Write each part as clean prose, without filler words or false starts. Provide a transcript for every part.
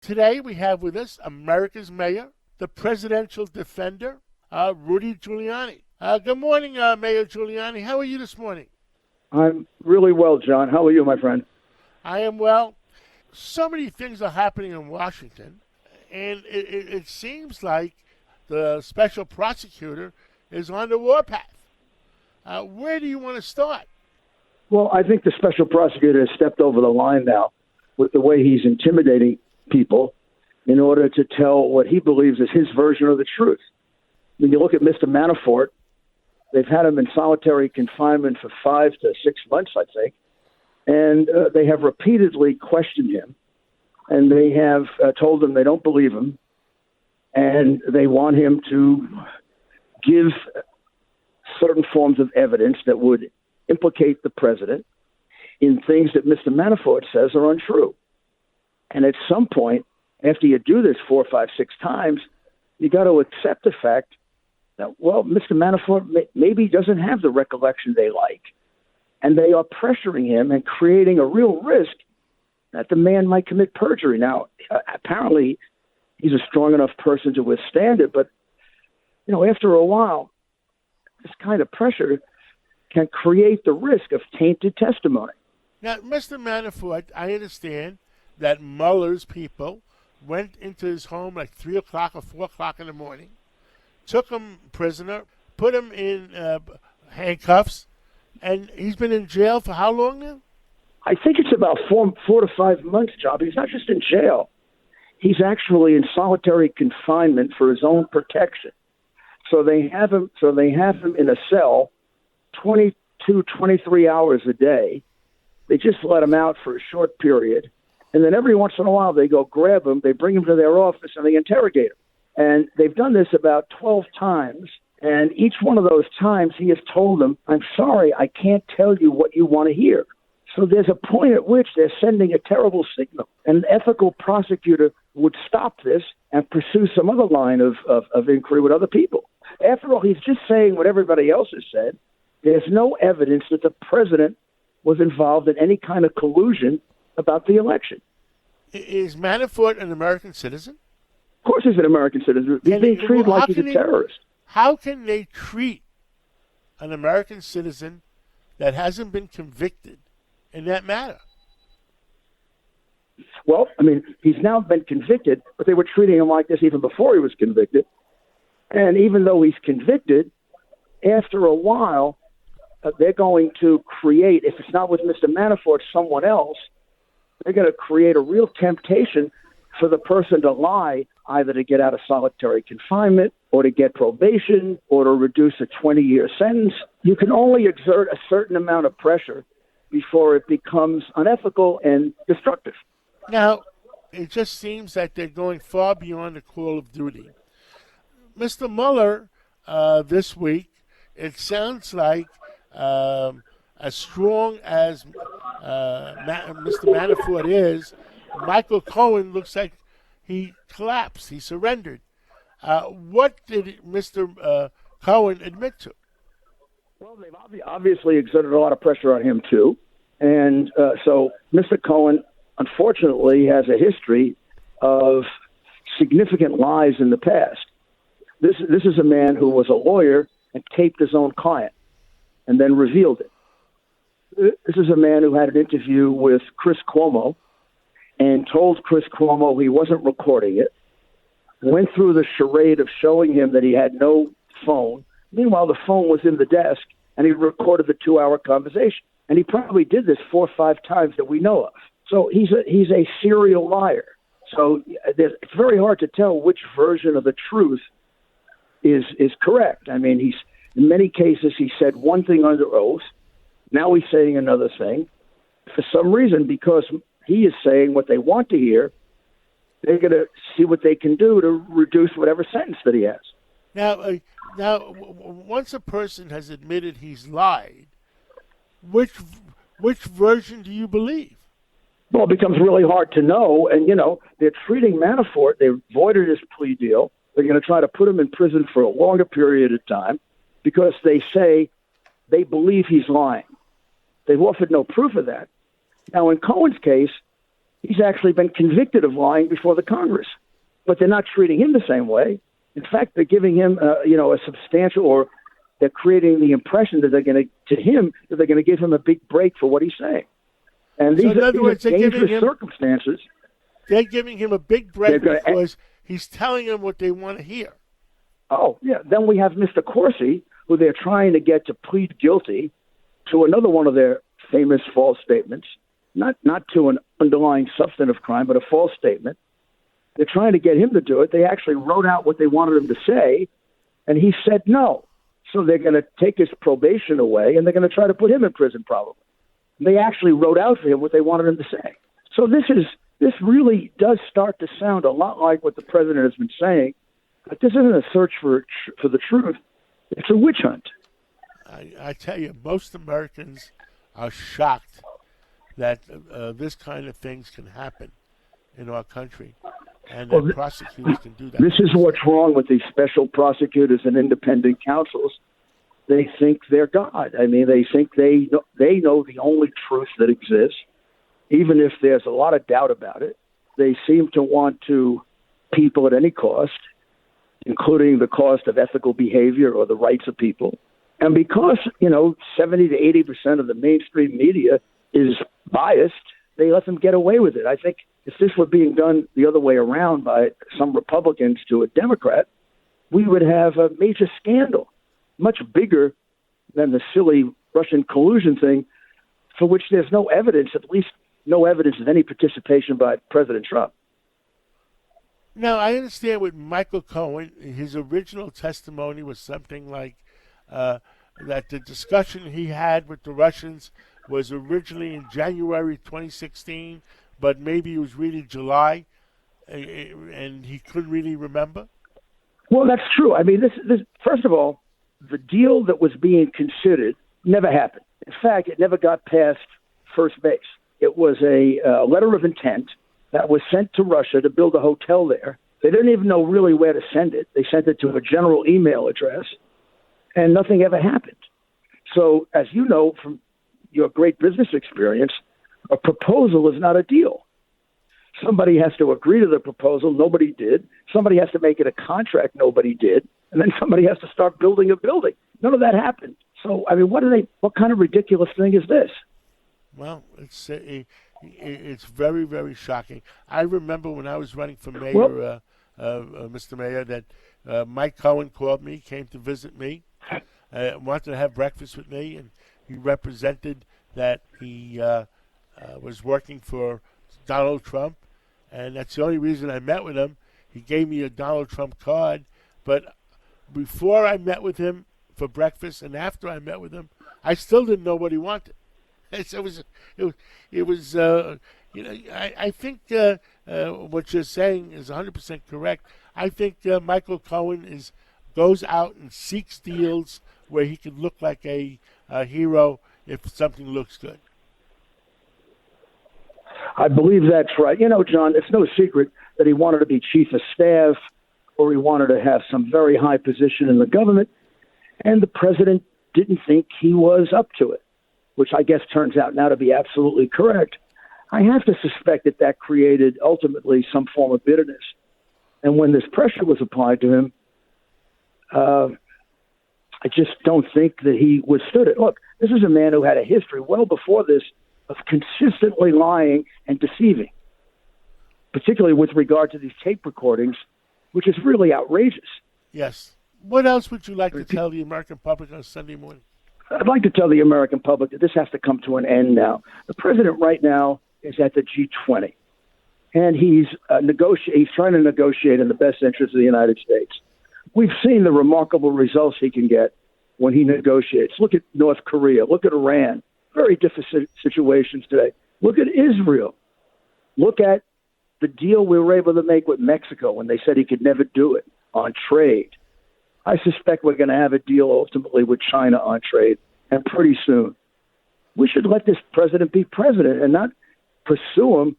Today we have with us America's mayor, the presidential defender, Rudy Giuliani. Good morning, Mayor Giuliani. How are you this morning? I'm really well, John. How are you, my friend? I am well. So many things are happening in Washington, and it seems like the special prosecutor is on the warpath. Where do you want to start? Well, I think the special prosecutor has stepped over the line now with the way he's intimidating people in order to tell what he believes is his version of the truth. When you look at Mr. Manafort, they've had him in solitary confinement for 5 to 6 months, I think, and they have repeatedly questioned him, and they have told him they don't believe him, and they want him to give certain forms of evidence that would implicate the president in things that Mr. Manafort says are untrue. And at some point, after you do this 4, 5, 6 times, you got to accept the fact that, well, Mr. Manafort maybe doesn't have the recollection they like, and they are pressuring him and creating a real risk that the man might commit perjury. Now, apparently, he's a strong enough person to withstand it, but, you know, after a while, this kind of pressure can create the risk of tainted testimony. Now, Mr. Manafort, I understand that Mueller's people went into his home like 3 o'clock or 4 o'clock in the morning, took him prisoner, put him in handcuffs, and he's been in jail for how long now? I think it's about 4 to 5 months, John. He's not just in jail. He's actually in solitary confinement for his own protection. So they have him in a cell 22, 23 hours a day. They just let him out for a short period. And then every once in a while, they go grab him, they bring him to their office, and they interrogate him. And they've done this about 12 times. And each one of those times, he has told them, I'm sorry, I can't tell you what you want to hear. So there's a point at which they're sending a terrible signal. An ethical prosecutor would stop this and pursue some other line of inquiry with other people. After all, he's just saying what everybody else has said. There's no evidence that the president was involved in any kind of collusion about the election. Is Manafort an American citizen? Of course he's an American citizen. He's being treated like he's a terrorist. How can they treat an American citizen that hasn't been convicted in that matter? Well, I mean, he's now been convicted, but they were treating him like this even before he was convicted. And even though he's convicted, after a while, they're going to create, if it's not with Mr. Manafort, someone else, they're going to create a real temptation for the person to lie, either to get out of solitary confinement or to get probation or to reduce a 20-year sentence. You can only exert a certain amount of pressure before it becomes unethical and destructive. Now, it just seems that they're going far beyond the call of duty. Mr. Mueller, this week, it sounds like as strong as Mr. Manafort is, Michael Cohen looks like he collapsed. He surrendered. What did Mr. Cohen admit to? Well, they've obviously exerted a lot of pressure on him, too. And so Mr. Cohen, unfortunately, has a history of significant lies in the past. This is a man who was a lawyer and taped his own client and then revealed it. This is a man who had an interview with Chris Cuomo and told Chris Cuomo he wasn't recording it, went through the charade of showing him that he had no phone. Meanwhile, the phone was in the desk, and he recorded the 2-hour conversation. And he probably did this 4 or 5 times that we know of. So he's a serial liar. So it's very hard to tell which version of the truth is correct. I mean, in many cases, he said one thing under oath. Now he's saying another thing. For some reason, because he is saying what they want to hear, they're going to see what they can do to reduce whatever sentence that he has. Now, once a person has admitted he's lied, which version do you believe? Well, it becomes really hard to know. And, you know, they're treating Manafort. They voided his plea deal. They're going to try to put him in prison for a longer period of time because they say they believe he's lying. They've offered no proof of that. Now, in Cohen's case, He's actually been convicted of lying before the Congress, but they're not treating him the same way. In fact, they're giving him, a substantial, or they're creating the impression that they're going to give him a big break for what he's saying. And So these in other are words, dangerous circumstances. They're giving him a big break because he's telling them what they want to hear. Oh, yeah. Then we have Mr. Corsi, who they're trying to get to plead guilty to another one of their famous false statements, not to an underlying substantive crime, but a false statement. They're trying to get him to do it. They actually wrote out what they wanted him to say, and he said no. So they're going to take his probation away, and they're going to try to put him in prison probably. They actually wrote out for him what they wanted him to say. So this really does start to sound a lot like what the president has been saying, but this isn't a search for the truth. It's a witch hunt. I tell you, most Americans are shocked that this kind of things can happen in our country, and that prosecutors can do that. This is what's wrong with these special prosecutors and independent counsels. They think they're God. I mean, they think they know the only truth that exists, even if there's a lot of doubt about it. They seem to want to people at any cost, including the cost of ethical behavior or the rights of people. And because, 70 to 80% of the mainstream media is biased, they let them get away with it. I think if this were being done the other way around by some Republicans to a Democrat, we would have a major scandal, much bigger than the silly Russian collusion thing, for which there's no evidence, at least no evidence of any participation by President Trump. Now, I understand with Michael Cohen, his original testimony was something like that the discussion he had with the Russians was originally in January 2016, but maybe it was really July, and he couldn't really remember? Well, that's true. I mean, this first of all, the deal that was being considered never happened. In fact, it never got past first base. It was a letter of intent that was sent to Russia to build a hotel there. They didn't even know really where to send it. They sent it to a general email address, and nothing ever happened. So, as you know from your great business experience, a proposal is not a deal. Somebody has to agree to the proposal. Nobody did. Somebody has to make it a contract. Nobody did. And then somebody has to start building a building. None of that happened. So, I mean, what kind of ridiculous thing is this? Well, it's very, very shocking. I remember when I was running for mayor, Mr. Mayor, that Mike Cohen called me, came to visit me, wanted to have breakfast with me, and he represented that he was working for Donald Trump, and that's the only reason I met with him. He gave me a Donald Trump card, but before I met with him for breakfast and after I met with him, I still didn't know what he wanted. I think what you're saying is 100% correct. I think Michael Cohen goes out and seeks deals where he can look like a hero if something looks good. I believe that's right. John, it's no secret that he wanted to be chief of staff or he wanted to have some very high position in the government, and the president didn't think he was up to it, which I guess turns out now to be absolutely correct. I have to suspect that created ultimately some form of bitterness. And when this pressure was applied to him, I just don't think that he withstood it. Look, this is a man who had a history well before this of consistently lying and deceiving, particularly with regard to these tape recordings, which is really outrageous. Yes. What else would you like to tell the American public on Sunday morning? I'd like to tell the American public that this has to come to an end now. The president right now is at the G20, and he's trying to negotiate in the best interest of the United States. We've seen the remarkable results he can get when he negotiates. Look at North Korea. Look at Iran. Very different situations today. Look at Israel. Look at the deal we were able to make with Mexico when they said he could never do it on trade. I suspect we're going to have a deal ultimately with China on trade, and pretty soon. We should let this president be president and not pursue him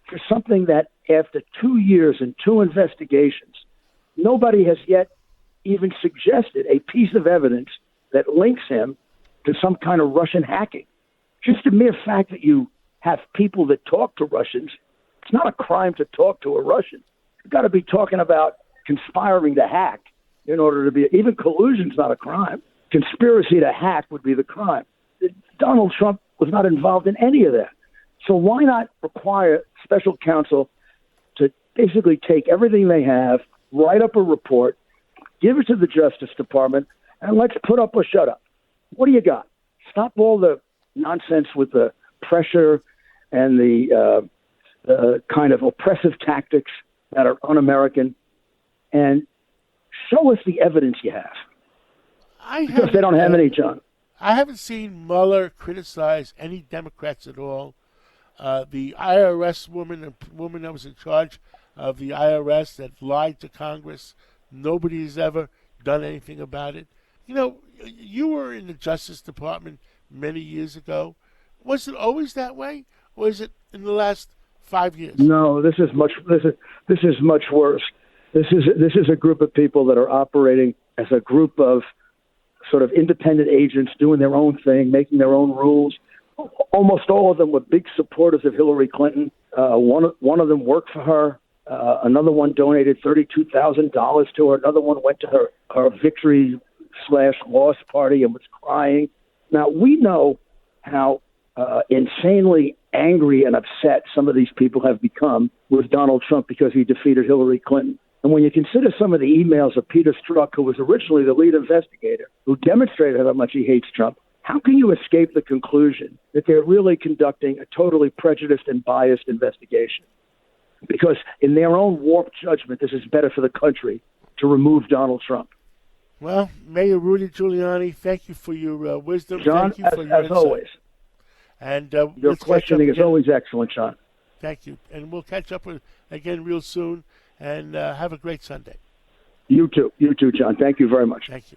for something that after 2 years and 2 investigations, nobody has yet even suggested a piece of evidence that links him to some kind of Russian hacking. Just the mere fact that you have people that talk to Russians It's not a crime to talk to a Russian. You've got to be talking about conspiring to hack in order to be. Even collusion's not a crime. Conspiracy to hack would be the crime. Donald Trump was not involved in any of that. So why not require special counsel to basically take everything they have, write up a report, give it to the Justice Department, and let's put up or shut up. What do you got? Stop all the nonsense with the pressure and the kind of oppressive tactics that are un-American, and show us the evidence you have. Because they don't have any, John. I haven't seen Mueller criticize any Democrats at all. The IRS woman that was in charge of the IRS that lied to Congress, nobody's ever done anything about it. You know, you were in the Justice Department many years ago. Was it always that way, or is it in the last 5 years? No, this is much worse. This is a group of people that are operating as a group of sort of independent agents doing their own thing, making their own rules. Almost all of them were big supporters of Hillary Clinton. One of them worked for her. Another one donated $32,000 to her. Another one went to her victory/loss party and was crying. Now, we know how insanely angry and upset some of these people have become with Donald Trump because he defeated Hillary Clinton. And when you consider some of the emails of Peter Strzok, who was originally the lead investigator, who demonstrated how much he hates Trump, how can you escape the conclusion that they're really conducting a totally prejudiced and biased investigation? Because in their own warped judgment, this is better for the country to remove Donald Trump. Well, Mayor Rudy Giuliani, thank you for your wisdom. John, thank you for your as insight. Always. And your questioning is always excellent, John. Thank you. And we'll catch up again real soon. And have a great Sunday. You too, John. Thank you very much. Thank you.